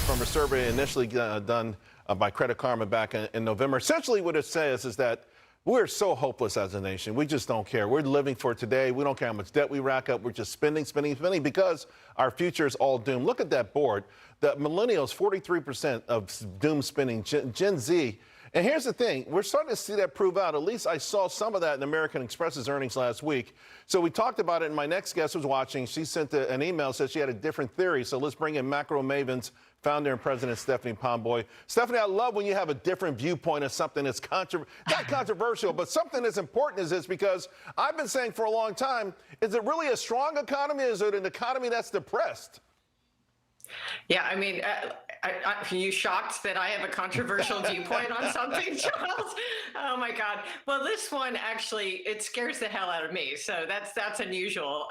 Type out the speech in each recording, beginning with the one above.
from a survey initially done by Credit Karma back in November. Essentially what it says is that we're so hopeless as a nation. We just don't care. We're living for today. We don't care how much debt we rack up. We're just spending because our future is all doomed. Look at that board. The millennials, 43% of doom spending. Gen Z. And here's the thing. We're starting to see that prove out. At least I saw some of that in American Express's earnings last week. So we talked about it, and my next guest was watching. She sent an email, said she had a different theory. So let's bring in Macro Mavens founder and president Stephanie Pomboy. Stephanie, I love when you have a different viewpoint of something that's not controversial, but something that's important as this, because I've been saying for a long time, is it really a strong economy? Is it an economy that's depressed? Yeah, I mean, are you shocked that I have a controversial viewpoint on something, Charles? Oh my God. Well, this one actually, it scares the hell out of me. So that's unusual.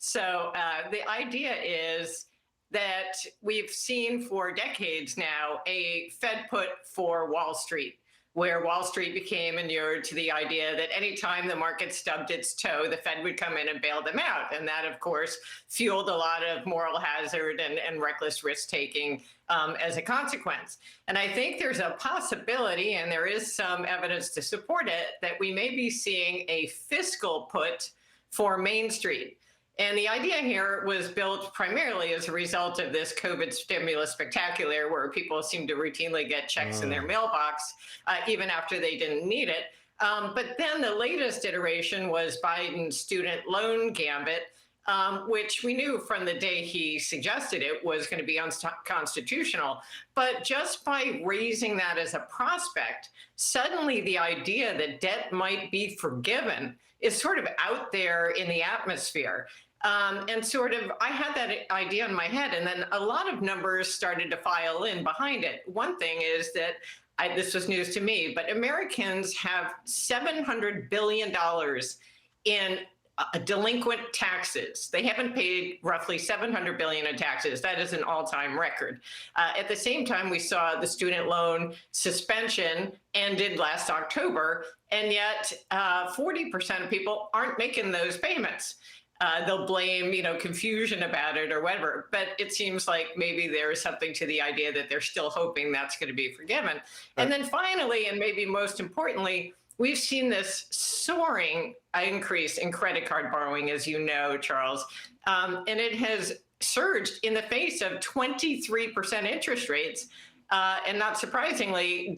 The idea is that we've seen for decades now a Fed put for Wall Street, where Wall Street became inured to the idea that anytime the market stubbed its toe, the Fed would come in and bail them out. And that, of course, fueled a lot of moral hazard and reckless risk-taking as a consequence. And I think there's a possibility, and there is some evidence to support it, that we may be seeing a fiscal put for Main Street. And the idea here was built primarily as a result of this COVID stimulus spectacular, where people seem to routinely get checks in their mailbox, even after they didn't need it. But then the latest iteration was Biden's student loan gambit, which we knew from the day he suggested it was going to be unconstitutional. But just by raising that as a prospect, suddenly the idea that debt might be forgiven is sort of out there in the atmosphere. And I had that idea in my head, and then a lot of numbers started to file in behind it. One thing is that this was news to me, but Americans have $700 billion in delinquent taxes. They haven't paid roughly $700 billion in taxes. That is an all-time record. At the same time, we saw the student loan suspension ended last October, and yet 40% of people aren't making those payments. They'll blame, confusion about it or whatever. But it seems like maybe there is something to the idea that they're still hoping that's going to be forgiven. And then finally, and maybe most importantly, we've seen this soaring increase in credit card borrowing, as you know, Charles. And it has surged in the face of 23% interest rates. And not surprisingly,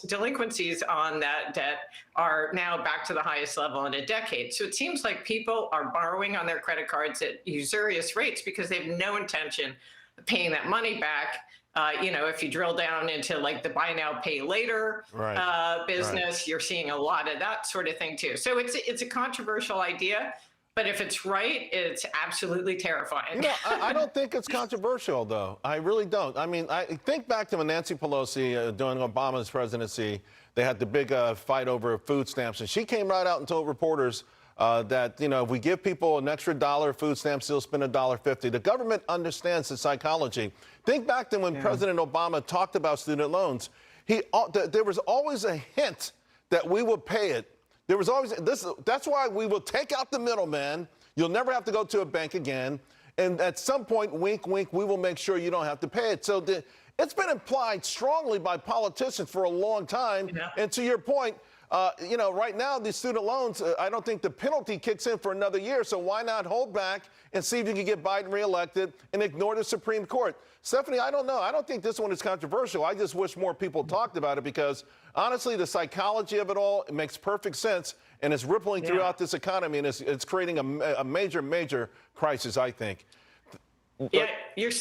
delinquencies on that debt are now back to the highest level in a decade. So it seems like people are borrowing on their credit cards at usurious rates because they have no intention of paying that money back. If you drill down into like the buy now, pay later business, you're seeing a lot of that sort of thing too. So it's a controversial idea. But if it's right, it's absolutely terrifying. I don't think it's controversial, though. I really don't. I mean, I think back to when Nancy Pelosi, during Obama's presidency, they had the big fight over food stamps. And she came right out and told reporters that, if we give people an extra dollar food stamps, they'll spend $1.50. The government understands the psychology. Think back to when President Obama talked about student loans. There was always a hint that we would pay it. There was always that's why we will take out the middleman. You'll never have to go to a bank again. And at some point, wink, wink, we will make sure you don't have to pay it. So it's been implied strongly by politicians for a long time. Yeah. And to your point, right now, these student loans, I don't think the penalty kicks in for another year. So why not hold back and see if you can get Biden reelected and ignore the Supreme Court? Stephanie, I don't know. I don't think this one is controversial. I just wish more people talked about it because, honestly, the psychology of it all, it makes perfect sense, and it's rippling throughout this economy, and it's creating a major, major crisis, I think. Yeah, you're